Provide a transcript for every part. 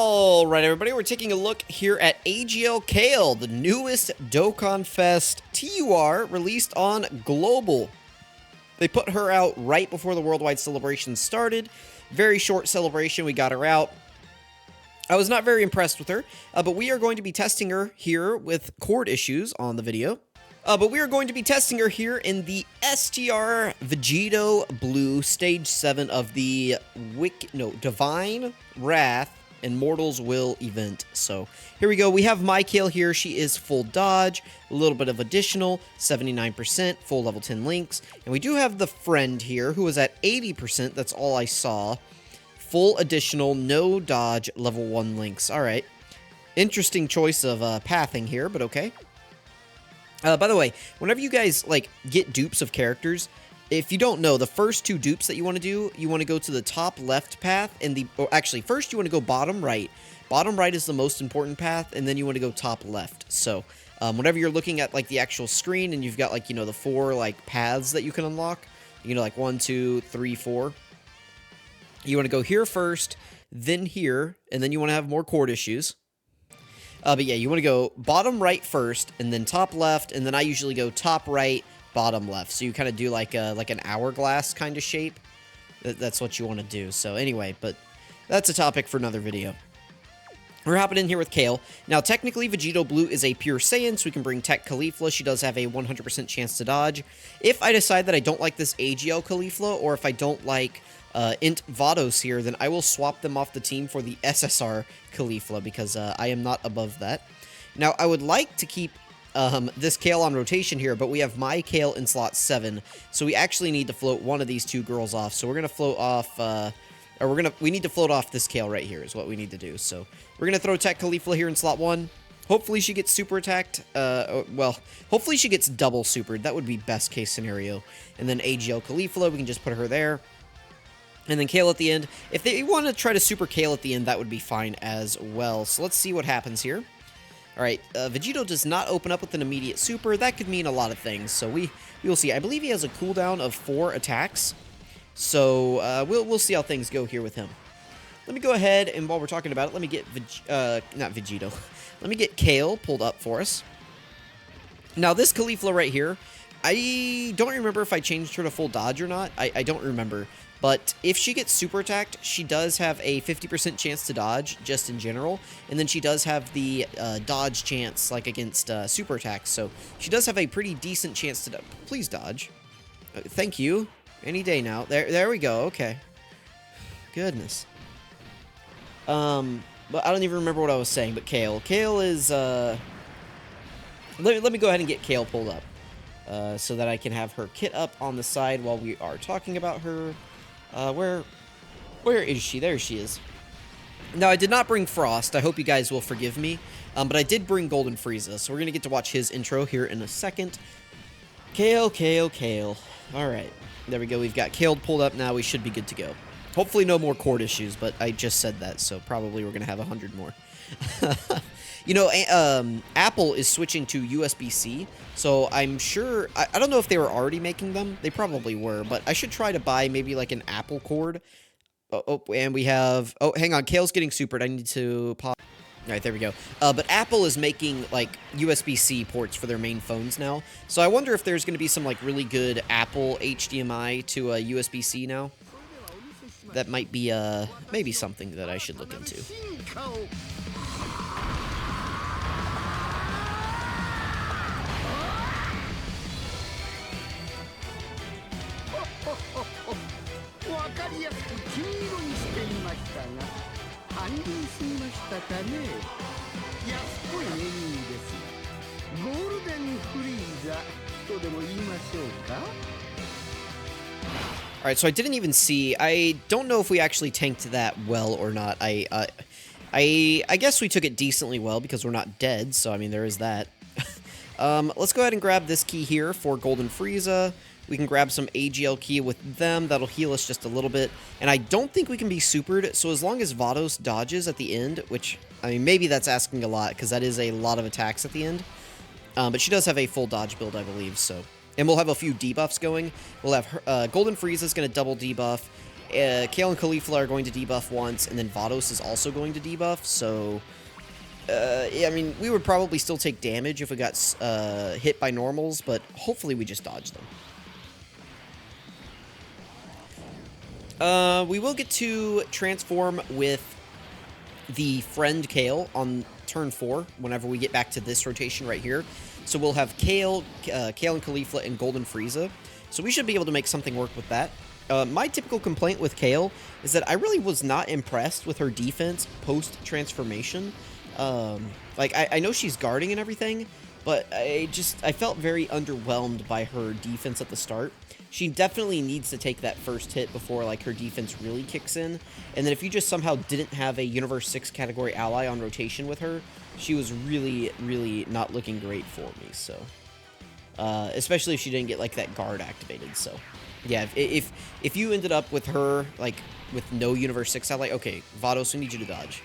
Alright everybody, we're taking a look here at AGL KALE, the newest Dokkan Fest TUR released on Global. They put her out right before the worldwide celebration started. Very short celebration, we got her out. I was not very impressed with her, but we are going to be testing her here with cord issues on the video. But we are going to be testing her here in the STR VEGITO Blue Stage 7 of the Divine Wrath and Mortal's Will event. So here we go. We have my KALE here. She is full dodge, a little bit of additional, 79%, full level 10 links. And we do have the friend here who is at 80%. That's all I saw. Full additional, no dodge, level 1 links. All right. Interesting choice of pathing here, but okay. By the way, whenever you guys, get dupes of characters, if you don't know, the first two dupes that you want to do, you want to go to the top left path, and actually, first you want to go bottom right. Bottom right is the most important path, and then you want to go top left. So, whenever you're looking at, the actual screen, and you've got, the four, paths that you can unlock, 1, 2, 3, 4, you want to go here first, then here, and then you want to have more cord issues. But yeah, you want to go bottom right first, and then top left, and then I usually go top right, bottom left. So you kind of do like an hourglass kind of shape. That's what you want to do. So anyway, but that's a topic for another video. We're hopping in here with KALE. Now, technically, VEGITO Blue is a pure Saiyan, so we can bring Tech Caulifla. She does have a 100% chance to dodge. If I decide that I don't like this AGL Caulifla, or if I don't like Int Vados here, then I will swap them off the team for the SSR Caulifla, because I am not above that. Now, I would like to keep this KALE on rotation here, but we have my KALE in slot 7, so we actually need to float one of these two girls off. So we're going to float off... we need to float off this KALE right here is what we need to do. So we're going to throw Tech Caulifla here in slot 1. Hopefully she gets super attacked. Well, hopefully she gets double supered. That would be best case scenario. And then AGL Caulifla, we can just put her there. And then KALE at the end. If they want to try to super KALE at the end, that would be fine as well. So let's see what happens here. Alright, VEGITO does not open up with an immediate super. That could mean a lot of things. So we will see. I believe he has a cooldown of 4 attacks. So, we'll see how things go here with him. Let me go ahead, and while we're talking about it, let me get, not VEGITO. Let me get KALE pulled up for us. Now, this Caulifla right here, I don't remember if I changed her to full dodge or not. I don't remember. But if she gets super attacked, she does have a 50% chance to dodge, just in general. And then she does have the dodge chance, against super attacks. So, she does have a pretty decent chance to... Please dodge. Thank you. Any day now. There we go. Okay. Goodness. But I don't even remember what I was saying, but KALE. KALE is, let me go ahead and get KALE pulled up. So that I can have her kit up on the side while we are talking about her. Where is she? There she is. Now, I did not bring Frost. I hope you guys will forgive me. But I did bring Golden Frieza, so we're going to get to watch his intro here in a second. KALE, KALE, KALE. Alright. There we go. We've got KALE pulled up now. We should be good to go. Hopefully no more cord issues, but I just said that, so probably we're going to have 100 more. Apple is switching to USB-C, so I'm sure... I don't know if they were already making them. They probably were, but I should try to buy maybe an Apple cord. And we have... Oh, hang on. KALE's getting supered. I need to pop... Alright, there we go. But Apple is making, USB-C ports for their main phones now. So I wonder if there's going to be some, really good Apple HDMI to USB-C now. That might be, maybe something that I should look into. Alright, so I didn't even see... I don't know if we actually tanked that well or not. I guess we took it decently well because we're not dead, so I mean, there is that. Let's go ahead and grab this key here for Golden Frieza. We can grab some AGL key with them. That'll heal us just a little bit. And I don't think we can be supered, so as long as Vados dodges at the end, which, I mean, maybe that's asking a lot, because that is a lot of attacks at the end. But she does have a full dodge build, I believe, so... And we'll have a few debuffs going. We'll have Golden Frieza's going to double debuff. Kale and Caulifla are going to debuff once, and then Vados is also going to debuff, so... yeah, I mean, we would probably still take damage if we got hit by normals, but hopefully we just dodge them. We will get to transform with the friend Kale on turn 4, whenever we get back to this rotation right here. So we'll have Kale, Kale and Caulifla, and Golden Frieza. So we should be able to make something work with that. My typical complaint with Kale is that I really was not impressed with her defense post-transformation. Like, I know she's guarding and everything, but I felt very underwhelmed by her defense at the start. She definitely needs to take that first hit before, like, her defense really kicks in. And then if you just somehow didn't have a Universe 6 category ally on rotation with her, she was really, really not looking great for me, so... especially if she didn't get, like, that guard activated, so... Yeah, if you ended up with her, like, with no Universe 6 ally, okay, Vados, we need you to dodge.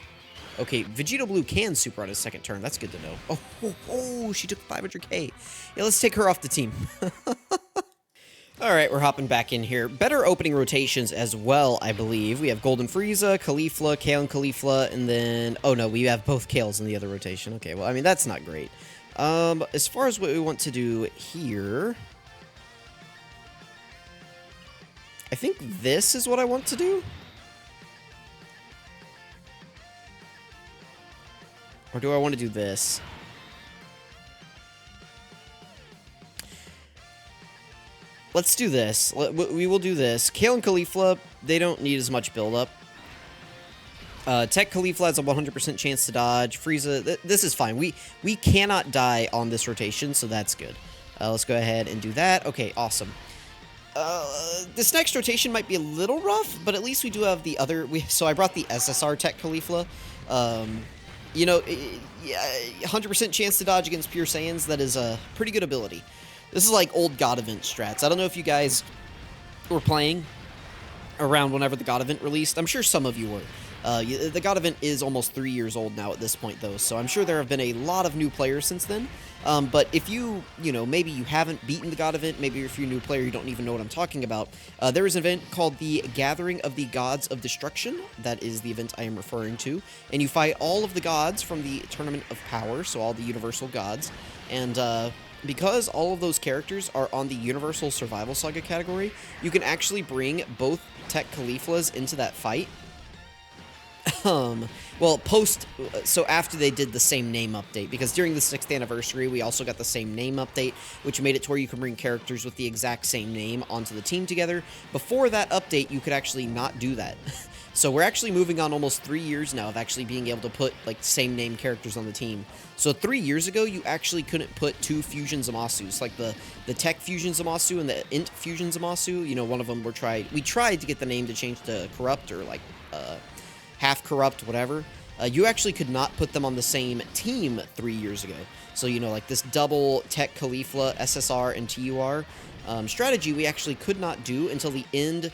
Okay, Vegito Blue can super on his second turn. That's good to know. Oh, she took 500k. Yeah, let's take her off the team. Alright, we're hopping back in here. Better opening rotations as well, I believe. We have Golden Frieza, Caulifla, Kale and Caulifla, and then... Oh, no, we have both Kales in the other rotation. Okay, well, I mean, that's not great. As far as what we want to do here... I think this is what I want to do. Or do I want to do this? Let's do this. We will do this. Kale and Caulifla, they don't need as much buildup. Tech Caulifla has a 100% chance to dodge. Frieza, this is fine. We cannot die on this rotation, so that's good. Let's go ahead and do that. Okay, awesome. This next rotation might be a little rough, but at least we do have the other... So I brought the SSR Tech Caulifla. You know, 100% chance to dodge against Pure Saiyans, that is a pretty good ability. This is like old God Event strats. I don't know if you guys were playing around whenever the God Event released. I'm sure some of you were. The God Event is almost 3 years old now at this point, though, so I'm sure there have been a lot of new players since then. But if you know, maybe you haven't beaten the God Event, maybe if you're a new player, you don't even know what I'm talking about, there is an event called the Gathering of the Gods of Destruction. That is the event I am referring to. And you fight all of the gods from the Tournament of Power, so all the Universal Gods. And, because all of those characters are on the Universal Survival Saga category, you can actually bring both Tech Cauliflas into that fight. Well, so after they did the same name update, because during the 6th anniversary, we also got the same name update, which made it to where you can bring characters with the exact same name onto the team together. Before that update, you could actually not do that. So we're actually moving on almost 3 years now of actually being able to put, like, same name characters on the team. So 3 years ago, you actually couldn't put 2 Fusion Zamasus, like the Tech Fusion Zamasu and the Int Fusion Zamasu. You know, one of them we tried to get the name to change to Corrupt or, like, Half Corrupt, whatever. You actually could not put them on the same team 3 years ago. So, you know, like this double Tech Caulifla, SSR, and TUR strategy we actually could not do until the end.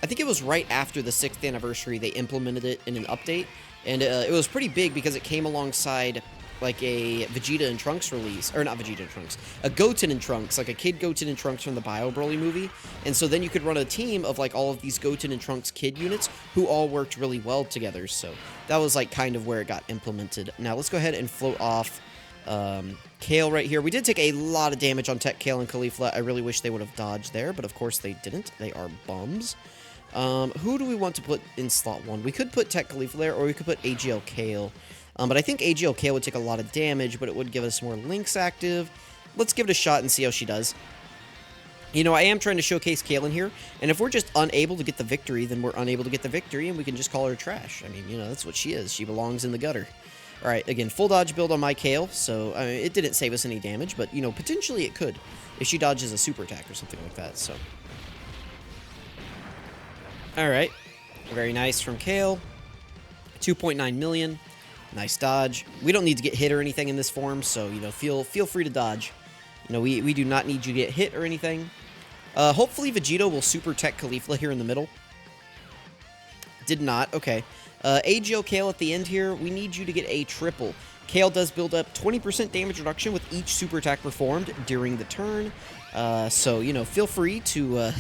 I think it was right after the 6th anniversary they implemented it in an update. And it was pretty big because it came alongside like a Vegeta and Trunks release, or not Vegeta and Trunks, a Goten and Trunks, like a Kid Goten and Trunks from the Bio Broly movie. And so then you could run a team of like all of these Goten and Trunks kid units who all worked really well together. So that was like kind of where it got implemented. Now let's go ahead and float off Kale right here. We did take a lot of damage on Tech Kale and Caulifla. I really wish they would have dodged there, but of course they didn't. They are bums. Who do we want to put in slot 1? We could put Tech Caulifla there, or we could put AGL Kale. But I think AGL Kale would take a lot of damage, but it would give us more links active. Let's give it a shot and see how she does. You know, I am trying to showcase Kale in here, and if we're just unable to get the victory, then we're unable to get the victory, and we can just call her trash. I mean, you know, that's what she is. She belongs in the gutter. All right, again, full dodge build on my Kale, so I mean, it didn't save us any damage, but, you know, potentially it could if she dodges a super attack or something like that, so. All right, very nice from Kale. 2.9 million. Nice dodge. We don't need to get hit or anything in this form, so, you know, feel free to dodge. You know, we do not need you to get hit or anything. Hopefully Vegito will super Tech Caulifla here in the middle. Did not. Okay. AGL Kale at the end here, we need you to get a triple. Kale does build up 20% damage reduction with each super attack performed during the turn. So, you know, feel free to,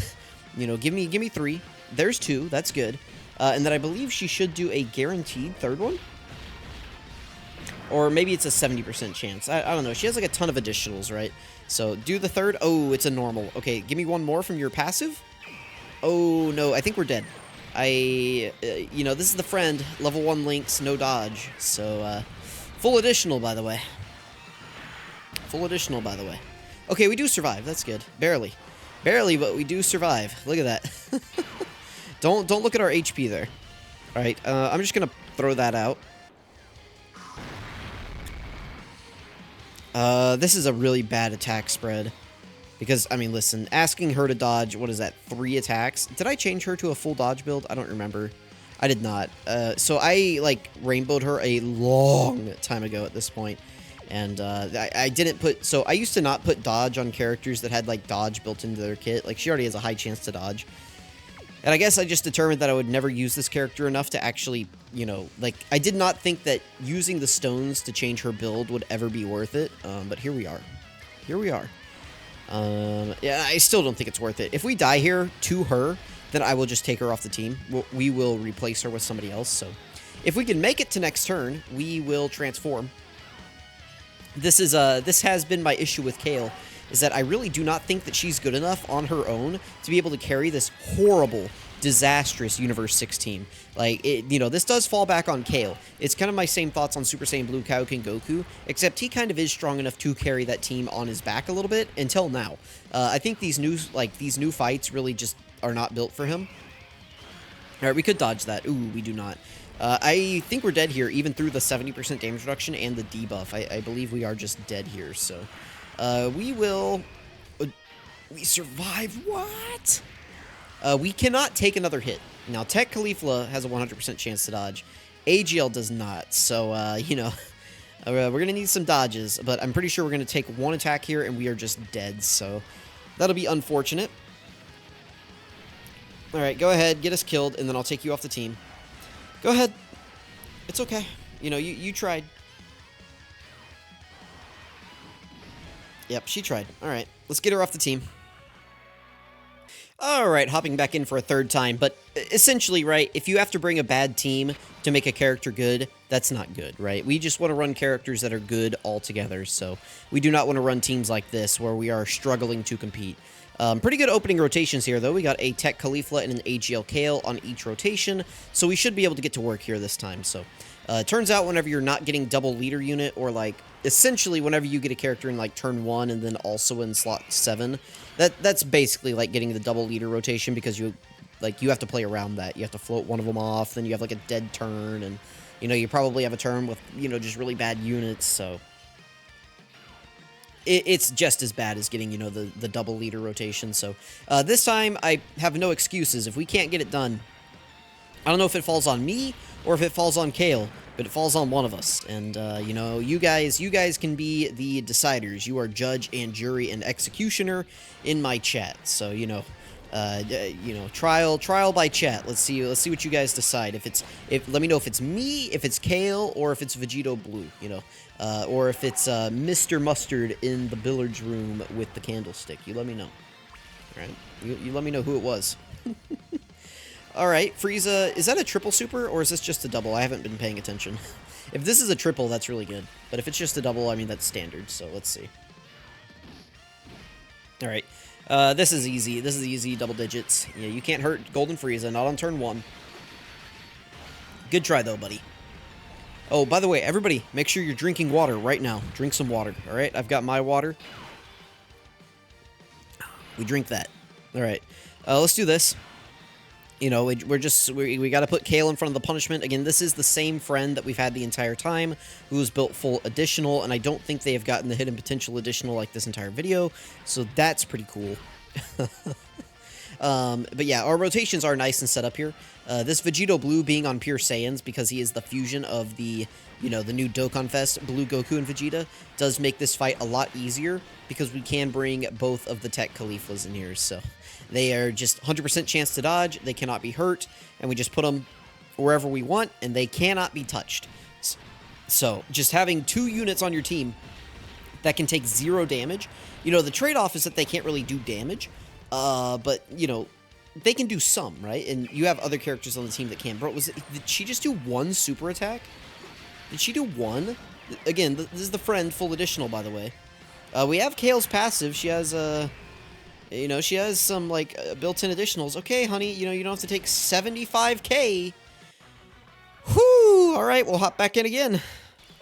you know, give me 3. there's 2. That's good. And then I believe she should do a guaranteed 3rd one. Or maybe it's a 70% chance. I don't know. She has like a ton of additionals, right? So do the 3rd. Oh, it's a normal. Okay, give me one more from your passive. Oh, no. I think we're dead. You know, this is the friend. Level 1 links, no dodge. So, full additional, by the way. Full additional, by the way. Okay, we do survive. That's good. Barely. Barely, but we do survive. Look at that. Don't look at our HP there. All right, I'm just gonna throw that out. This is a really bad attack spread. Because, I mean, listen, asking her to dodge, what is that, 3 attacks? Did I change her to a full dodge build? I don't remember. I did not. So I, like, rainbowed her a long time ago at this point. And I didn't put... So I used to not put dodge on characters that had, like, dodge built into their kit. Like, she already has a high chance to dodge. And I guess I just determined that I would never use this character enough to actually, you know, like, I did not think that using the stones to change her build would ever be worth it. But here we are. Here we are. Yeah, I still don't think it's worth it. If we die here to her, then I will just take her off the team. We will replace her with somebody else. So if we can make it to next turn, we will transform. This has been my issue with Kale, is that I really do not think that she's good enough on her own to be able to carry this horrible, disastrous Universe 6 team. Like, you know, this does fall back on Kale. It's kind of my same thoughts on Super Saiyan Blue Kaioken Goku, except he kind of is strong enough to carry that team on his back a little bit, until now. I think these new fights really just are not built for him. Alright, we could dodge that. Ooh, we do not. I think we're dead here, even through the 70% damage reduction and the debuff. I believe we are just dead here, so... we will... we survive? What? We cannot take another hit. Now, Tech Caulifla has a 100% chance to dodge. AGL does not, so, you know... we're going to need some dodges, but I'm pretty sure we're going to take 1 attack here, and we are just dead, so... that'll be unfortunate. Alright, go ahead, get us killed, and then I'll take you off the team. Go ahead. It's okay. You know, you tried. Yep, she tried. Alright, let's get her off the team. Alright, hopping back in for a 3rd time, but essentially, right, if you have to bring a bad team to make a character good, that's not good, right? We just want to run characters that are good altogether, so we do not want to run teams like this where we are struggling to compete. Pretty good opening rotations here, though. We got a Tech Caulifla and an AGL Kale on each rotation, so we should be able to get to work here this time. So, turns out whenever you're not getting double leader unit, or, like, essentially whenever you get a character in, like, turn 1 and then also in slot 7, that's basically like getting the double leader rotation, because you have to play around that. You have to float one of them off, then you have, like, a dead turn, and, you know, you probably have a turn with, you know, just really bad units, so... it's just as bad as getting, you know, the double leader rotation. So this time I have no excuses. If we can't get it done, I don't know if it falls on me or if it falls on Kale, but it falls on one of us. And you know, you guys can be the deciders. You are judge and jury and executioner in my chat. So you know, trial by chat. Let's see what you guys decide. Let me know if it's me, if it's Kale, or if it's Vegito Blue. You know. Or if it's Mr. Mustard in the billiards room with the candlestick. You let me know. Alright? You let me know who it was. Alright, Frieza, is that a triple super, or is this just a double? I haven't been paying attention. If this is a triple, that's really good. But if it's just a double, I mean, that's standard, so let's see. Alright, this is easy. This is easy, double digits. Yeah, you can't hurt Golden Frieza, not on turn 1. Good try, though, buddy. Oh, by the way, everybody, make sure you're drinking water right now. Drink some water, all right? I've got my water. We drink that. All right, let's do this. You know, we got to put Kale in front of the punishment. Again, this is the same friend that we've had the entire time, who's built full additional, and I don't think they have gotten the hidden potential additional like this entire video, so that's pretty cool. But yeah, our rotations are nice and set up here. This Vegito Blue being on pure Saiyans, because he is the fusion of the, you know, the new Dokkan Fest, Blue Goku and Vegeta, does make this fight a lot easier, because we can bring both of the Tech Cauliflas in here, so they are just 100% chance to dodge, they cannot be hurt, and we just put them wherever we want, and they cannot be touched. So, just having 2 units on your team that can take 0 damage, you know, the trade-off is that they can't really do damage, but, you know, they can do some, right? And you have other characters on the team that can. Bro, did she just do one super attack? Did she do one? Again, this is the friend full additional, by the way. We have Kale's passive. She has she has some like built-in additionals. Okay, honey, you don't have to take 75k. Whoo! All right, we'll hop back in again.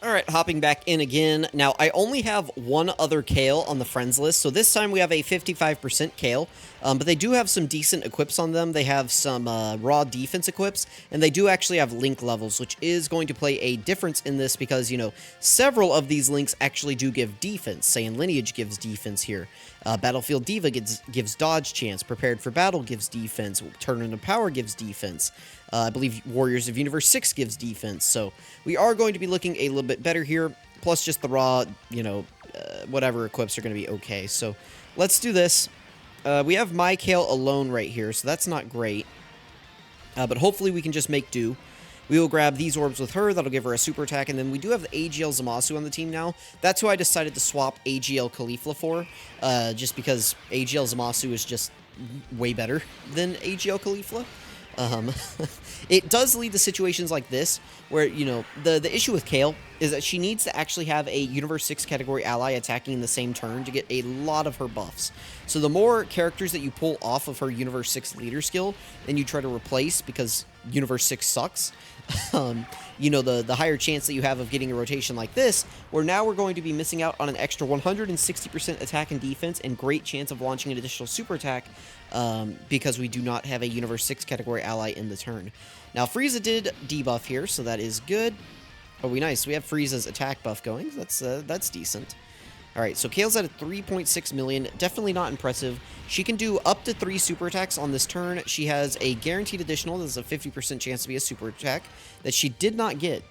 All right, hopping back in again. Now, I only have one other Kale on the friends list, so this time we have a 55% Kale, but they do have some decent equips on them. They have some raw defense equips, and they do actually have link levels, which is going to play a difference in this because, several of these links actually do give defense. Saiyan Lineage gives defense here. Battlefield Diva gives dodge chance. Prepared for Battle gives defense. Tournament of Power gives defense. I believe Warriors of Universe 6 gives defense. So we are going to be looking a little bit better here. Plus just the raw, whatever equips are going to be okay. So let's do this. We have my Kale alone right here, so that's not great. But hopefully we can just make do. We will grab these orbs with her. That'll give her a super attack. And then we do have the AGL Zamasu on the team now. That's who I decided to swap AGL Caulifla for. Just because AGL Zamasu is just way better than AGL Caulifla. It does lead to situations like this where, the issue with Kale is that she needs to actually have a Universe 6 category ally attacking in the same turn to get a lot of her buffs. So the more characters that you pull off of her Universe 6 leader skill and you try to replace because Universe 6 sucks, the higher chance that you have of getting a rotation like this, where now we're going to be missing out on an extra 160% attack and defense and great chance of launching an additional super attack because we do not have a Universe 6 category ally in the turn. Now, Frieza did debuff here, so that is good. Oh, nice. We have Frieza's attack buff going. That's decent. All right, so Kale's at a 3.6 million. Definitely not impressive. She can do up to 3 super attacks on this turn. She has a guaranteed additional. There's a 50% chance to be a super attack that she did not get.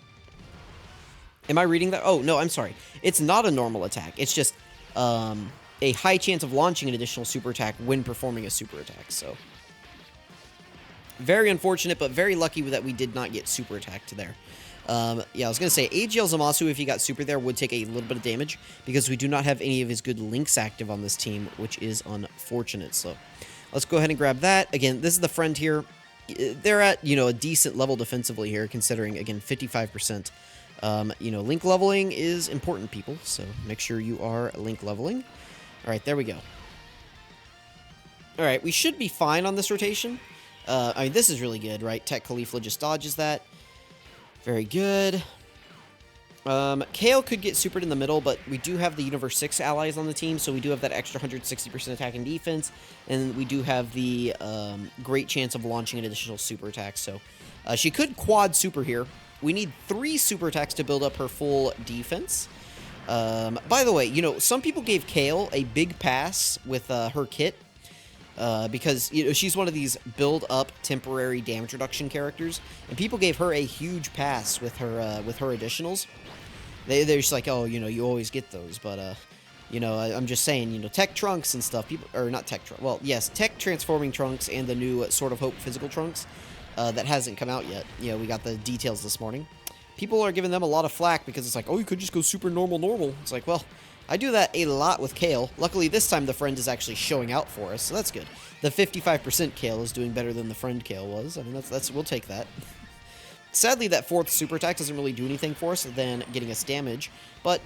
Am I reading that? Oh, no, I'm sorry. It's not a normal attack. It's just a high chance of launching an additional super attack when performing a super attack. So very unfortunate, but very lucky that we did not get super attacked there. Yeah, I was going to say, AGL Zamasu, if he got super there, would take a little bit of damage, because we do not have any of his good links active on this team, which is unfortunate. So, let's go ahead and grab that. Again, this is the friend here. They're at, a decent level defensively here, considering, again, 55%. Link leveling is important, people, so make sure you are link leveling. Alright, there we go. Alright, we should be fine on this rotation. This is really good, right? Tech Caulifla just dodges that. Very good. Kale could get supered in the middle, but we do have the Universe 6 allies on the team, so we do have that extra 160% attack and defense, and we do have the great chance of launching an additional super attack, so she could quad super here. We need 3 super attacks to build up her full defense. By the way, some people gave Kale a big pass with her kit, because she's one of these build-up temporary damage reduction characters, and people gave her a huge pass with her additionals. They're just like, oh, you always get those, but I'm just saying, tech trunks and stuff. People, or not tech trunks. Well, yes, tech transforming trunks and the new Sword of Hope physical trunks that hasn't come out yet. We got the details this morning. People are giving them a lot of flack because it's like, oh, you could just go super normal. It's like, well, I do that a lot with Kale. Luckily, this time the friend is actually showing out for us, so that's good. The 55% Kale is doing better than the friend Kale was. I mean, we'll take that. Sadly, that 4th super attack doesn't really do anything for us than getting us damage, but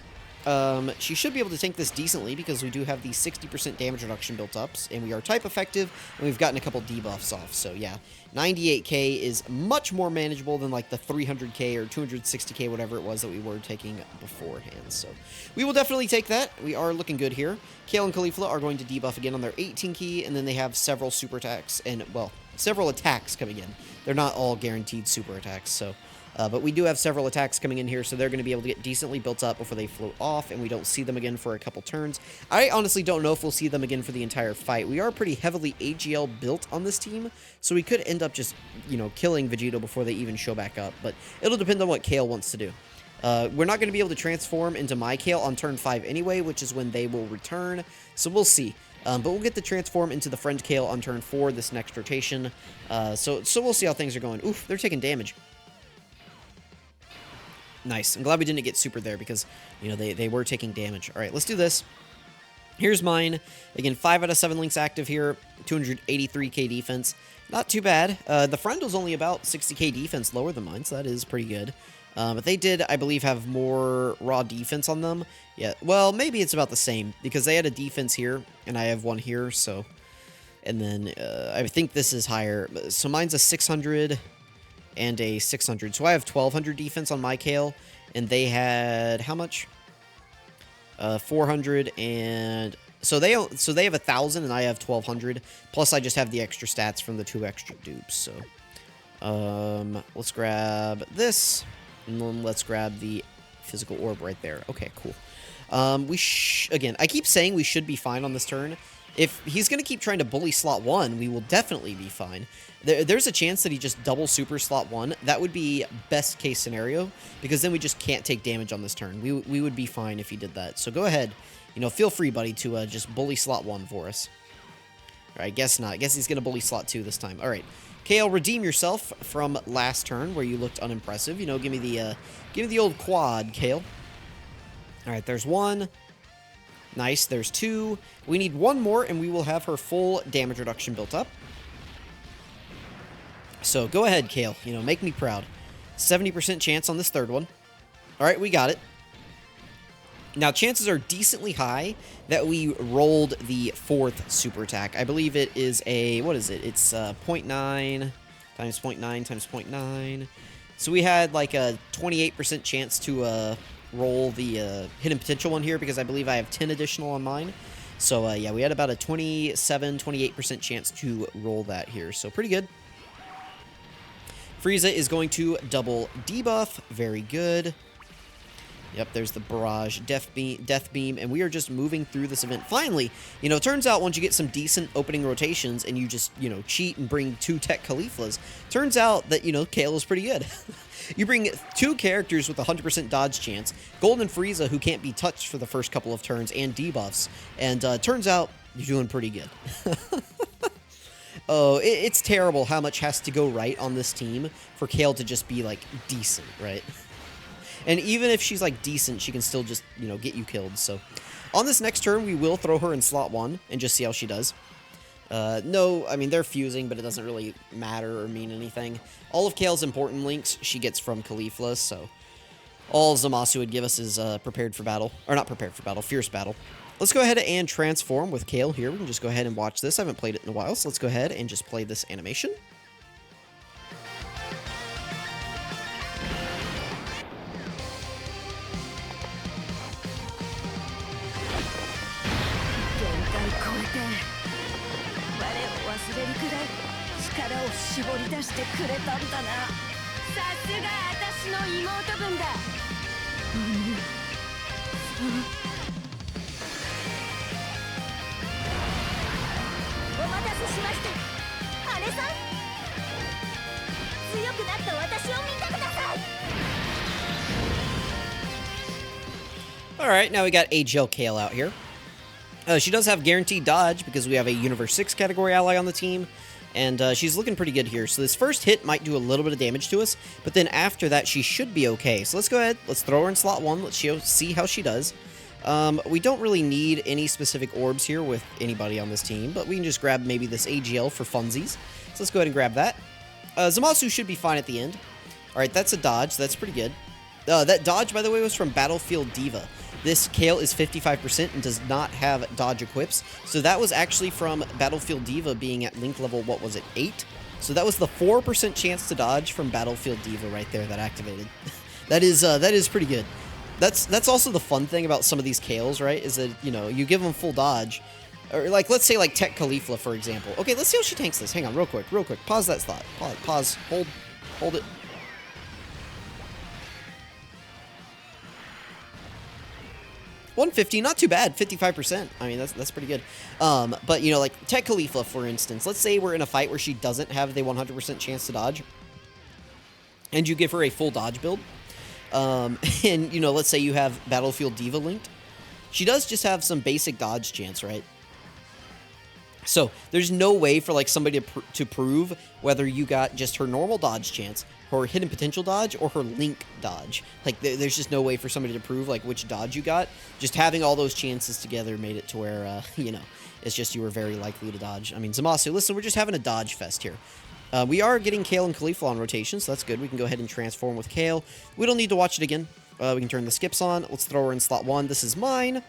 she should be able to tank this decently because we do have the 60% damage reduction built up, and we are type effective, and we've gotten a couple debuffs off. So yeah, 98k is much more manageable than like the 300k or 260k, whatever it was that we were taking beforehand. So we will definitely take that. We are looking good here. Kale and Caulifla are going to debuff again on their 18 key, and then they have several super attacks, and well, several attacks coming in. They're not all guaranteed super attacks, so... but we do have several attacks coming in here, so they're going to be able to get decently built up before they float off, and we don't see them again for a couple turns. I honestly don't know if we'll see them again for the entire fight. We are pretty heavily AGL built on this team, so we could end up just, killing Vegito before they even show back up, but it'll depend on what Kale wants to do. We're not going to be able to transform into my Kale on turn 5 anyway, which is when they will return, so we'll see. But we'll get the transform into the friend Kale on turn 4 this next rotation, so we'll see how things are going. Oof, they're taking damage. Nice. I'm glad we didn't get super there because, they were taking damage. All right, let's do this. Here's mine. Again, 5 out of 7 links active here. 283k defense. Not too bad. The Frendle's only about 60k defense lower than mine, so that is pretty good. But they did, I believe, have more raw defense on them. Yeah, well, maybe it's about the same, because they had a defense here, and I have one here, so... And then, I think this is higher. So mine's a 600 and a 600. So I have 1200 defense on my Kale, and they had, how much? 400 and... So they have 1,000, and I have 1,200. Plus, I just have the extra stats from the 2 extra dupes, so... let's grab this, and then let's grab the physical orb right there. Okay, cool. Again, I keep saying we should be fine on this turn. If he's going to keep trying to bully slot 1, we will definitely be fine. There's a chance that he just double super slot 1. That would be best case scenario, because then we just can't take damage on this turn. We would be fine if he did that. So go ahead, you know, feel free, buddy, to just bully slot 1 for us. All right, guess not. I guess he's going to bully slot 2 this time. All right, Kale, redeem yourself from last turn where you looked unimpressive. You know, give me the old quad, Kale. All right, there's 1. Nice, there's 2. We need 1 more, and we will have her full damage reduction built up. So go ahead, Kale. You know, make me proud. 70% chance on this 3rd one. All right, we got it. Now, chances are decently high that we rolled the 4th super attack. I believe it is a, what is it? It's 0.9 times 0.9 times 0.9. So we had like a 28% chance to roll the hidden potential one here, because I believe I have 10 additional on mine. So yeah, we had about a 28% chance to roll that here. So pretty good. Frieza is going to double debuff. Very good. Yep, there's the Barrage Death Beam, and we are just moving through this event. Finally, you know, it turns out once you get some decent opening rotations and you just, you know, cheat and bring 2 Tech Cauliflas, turns out that, you know, Kale is pretty good. You bring 2 characters with 100% dodge chance, Golden Frieza, who can't be touched for the first couple of turns, and debuffs, and turns out you're doing pretty good. Oh, it's terrible how much has to go right on this team for Kale to just be, like, decent, right? And even if she's, like, decent, she can still just, you know, get you killed. So, on this next turn, we will throw her in slot 1 and just see how she does. No, I mean, they're fusing, but it doesn't really matter or mean anything. All of Kale's important links she gets from Caulifla, so all Zamasu would give us is prepared for battle. Or not prepared for battle, fierce battle. Let's go ahead and transform with Kale here. We can just go ahead and watch this. I haven't played it in a while, so let's go ahead and just play this animation. Alright, now we got AGL Kale out here. She does have guaranteed dodge because we have a Universe 6 category ally on the team. And she's looking pretty good here. So this first hit might do a little bit of damage to us, but then after that, she should be okay. So let's go ahead. Let's throw her in slot 1. Let's see how she does. We don't really need any specific orbs here with anybody on this team, but we can just grab maybe this AGL for funsies. So let's go ahead and grab that. Zamasu should be fine at the end. All right, that's a dodge. So that's pretty good. That dodge, by the way, was from Battlefield Diva. This Kale is 55% and does not have dodge equips. So that was actually from Battlefield Diva being at link level, what was it, 8? So that was the 4% chance to dodge from Battlefield Diva right there that activated. that is pretty good. That's also the fun thing about some of these Kales, right? Is that, you know, you give them full dodge. Or like, let's say like Tech Caulifla, for example. Okay, let's see how she tanks this. Hang on, real quick. Pause that slot. Pause. Hold it. $150, not too bad, 55%. I mean, that's pretty good. But, you know, like, Tech Caulifla, for instance. Let's say we're in a fight where she doesn't have the 100% chance to dodge. And you give her a full dodge build. And, you know, let's say you have Battlefield Diva linked. She does just have some basic dodge chance, right? So there's no way for like somebody to prove whether you got just her normal dodge chance, her hidden potential dodge, or her link dodge. Like there's just no way for somebody to prove like which dodge you got. Just having all those chances together made it to where you know, it's just you were very likely to dodge. I mean, Zamasu, listen, we're just having a dodge fest here. We are getting Kale and Caulifla on rotation, so that's good. We can go ahead and transform with Kale. We don't need to watch it again. We can turn the skips on. Let's throw her in slot 1. This is mine.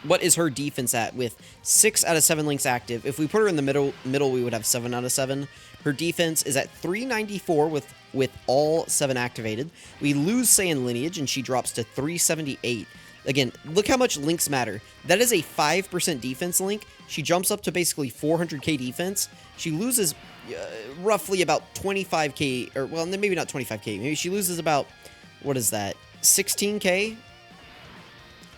What is her defense at with 6 out of 7 links active? If we put her in the middle, we would have 7 out of 7. Her defense is at 394 with all 7 activated. We lose Saiyan lineage, and she drops to 378. Again, look how much links matter. That is a 5% defense link. She jumps up to basically 400k defense. She loses roughly about 25k, or well, maybe not 25k. Maybe she loses about, what is that, 16k?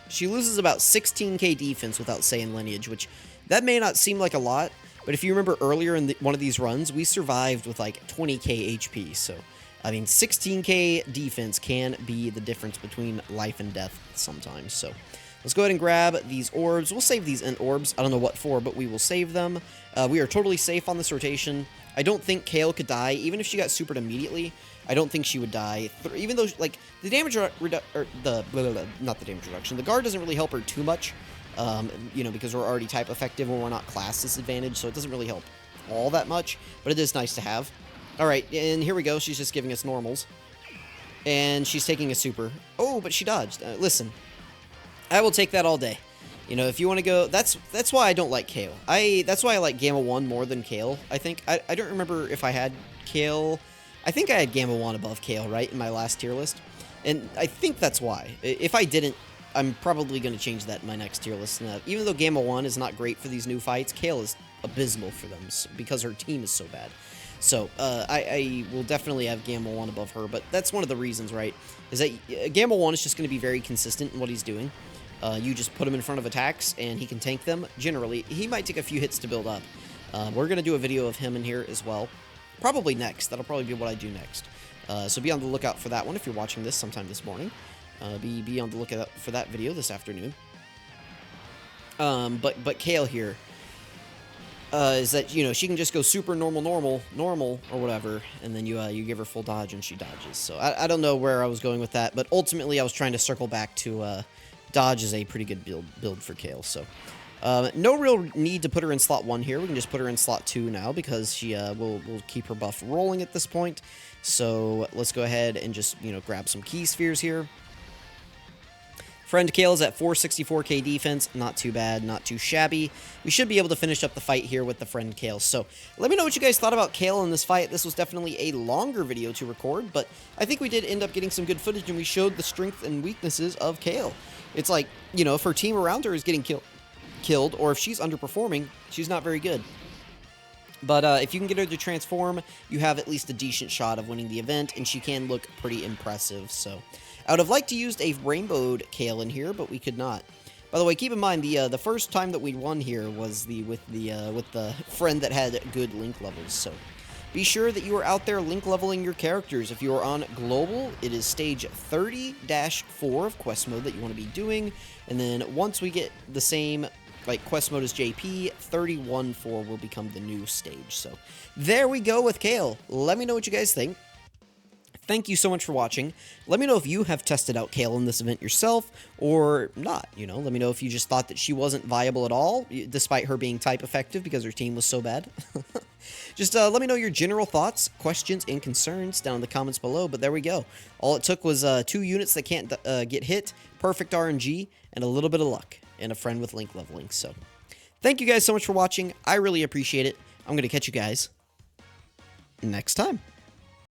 She loses about 16k defense without Saiyan lineage, which that may not seem like a lot, but if you remember earlier in one of these runs, we survived with like 20k HP, so, I mean, 16k defense can be the difference between life and death sometimes, so let's go ahead and grab these orbs. We'll save these Int orbs. I don't know what for, but we will save them. We are totally safe on this rotation. I don't think Kale could die, even if she got supered immediately. I don't think she would die, even though, like, the damage not the damage reduction. The guard doesn't really help her too much, you know, because we're already type effective when we're not class disadvantaged, so it doesn't really help all that much, but it is nice to have. All right, and here we go. She's just giving us normals, and she's taking a super. Oh, but she dodged. Listen, I will take that all day. You know, if you want to go, that's why I don't like Kale. That's why I like Gamma 1 more than Kale, I think. I don't remember if I had Kale. I think I had Gamma 1 above Kale, right, in my last tier list. And I think that's why. If I didn't, I'm probably going to change that in my next tier list. Even though Gamma 1 is not great for these new fights, Kale is abysmal for them because her team is so bad. So, I will definitely have Gamma 1 above her, but that's one of the reasons, right, is that Gamma 1 is just going to be very consistent in what he's doing. You just put him in front of attacks, and he can tank them. Generally, he might take a few hits to build up. We're going to do a video of him in here as well. Probably next. That'll probably be what I do next. So be on the lookout for that one if you're watching this sometime this morning. Be on the lookout for that video this afternoon. But Kale here is that, you know, she can just go super normal, or whatever, and then you give her full dodge and she dodges. So I don't know where I was going with that, but ultimately I was trying to circle back to dodge is a pretty good build for Kale. So no real need to put her in slot 1 here. We can just put her in slot 2 now because she will keep her buff rolling at this point. So let's go ahead and just, you know, grab some key spheres here. Friend Kale is at 464k defense. Not too bad, not too shabby. We should be able to finish up the fight here with the Friend Kale. So let me know what you guys thought about Kale in this fight. This was definitely a longer video to record, but I think we did end up getting some good footage, and we showed the strength and weaknesses of Kale. It's like, you know, if her team around her is getting killed, or if she's underperforming, she's not very good. But if you can get her to transform, you have at least a decent shot of winning the event, and she can look pretty impressive. So I would have liked to use a rainbowed Kale in here, but we could not. By the way, keep in mind the first time that we won here was with the friend that had good link levels. So be sure that you are out there link leveling your characters. If you are on global, it is stage 30-4 of quest mode that you want to be doing, and then once we get the same like quest mode as JP, 31-4 will become the new stage. So there we go with Kale. Let me know what you guys think. Thank you so much for watching. Let me know if you have tested out Kale in this event yourself or not. You know, let me know if you just thought that she wasn't viable at all, despite her being type effective because her team was so bad. Just let me know your general thoughts, questions, and concerns down in the comments below. But there we go. All it took was 2 units that can't get hit, perfect RNG, and a little bit of luck, and a friend with link leveling. So thank you guys so much for watching. I really appreciate it. I'm going to catch you guys next time.